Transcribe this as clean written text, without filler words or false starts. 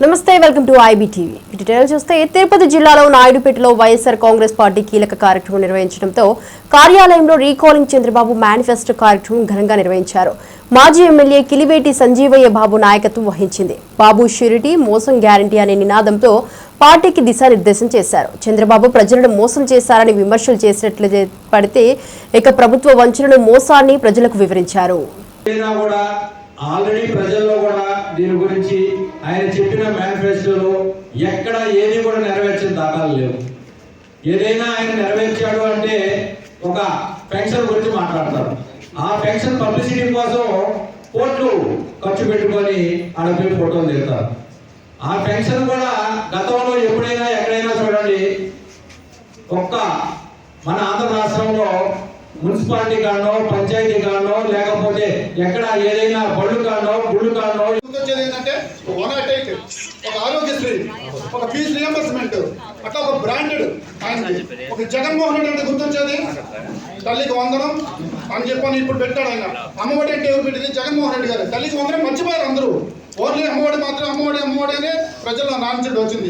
నమస్తే welcome to IBTV. Details చూస్తే తిరుపతి జిల్లాలో నాయుడుపేటలో వైఎస్ఆర్ కాంగ్రెస్ పార్టీ కీలక కార్యక్రమం నిర్వహించడంతో కార్యాలయంలో రీకాలింగ్ చంద్రబాబు మేనిఫెస్టో కార్యక్రమం ఘనంగా నిర్వహించారు. మాజీ ఎమ్మెల్యే కిలివేటి సంజీవయ్య బాబు నాయకత్వం వహించింది. బాబు షూరిటీ మోసం గ్యారంటీ అనే నినాదంతో పార్టీకి దిశానిర్దేశం చేశారు. చంద్రబాబు ప్రజలను మోసం చేశారని విమర్శలు చేసినట్లు పడితే ఇక ప్రభుత్వ వంచనను మోసాన్ని ప్రజలకు వివరించారు. ఆల్రెడీ ప్రజల్లో కూడా దీని గురించి ఆయన చెప్పిన మేనిఫెస్టోలో ఎక్కడ ఏది కూడా నెరవేర్చిన దాఖలు లేవు. ఏదైనా ఆయన నెరవేర్చాడు అంటే ఒక పెన్షన్ గురించి మాట్లాడతారు. ఆ పెన్షన్ పబ్లిసిటీ కోసం కోట్లు ఖర్చు పెట్టుకొని ఆడపై ఫోటోలు దిగుతారు. ఆ పెన్షన్ కూడా గతంలో ఎప్పుడైనా ఎక్కడైనా చూడండి, ఒక్క మన ఆంధ్ర రాష్ట్రంలో మున్సిపాలిటీ కాడనో పంచాయతీ కాడనో లేకపోతే ఎక్కడ ఏదైనా బళ్ళు కాడనో గుళ్ళు కాడనో వచ్చేది ఏంటంటే ఒక ఆరోగ్యశ్రీ, ఒక ఫీజు రియంబర్స్మెంట్, అట్లా ఒక బ్రాండెడ్ ఆయన ఒక జగన్మోహన్ రెడ్డి అంటే గుర్తొచ్చేది తల్లికి వందనం అని చెప్పని ఇప్పుడు పెట్టాడు ఆయన. అమ్మఒడి అంటే ఎవరు పెట్టింది? జగన్మోహన్ రెడ్డి గారు. తల్లికి వందనం మర్చిపోయారు అందరూ. ఓన్లీ అమ్మఒడి మాత్రం అమ్మఒడి అని ప్రజల్లో నాన్సెడ్ వచ్చింది.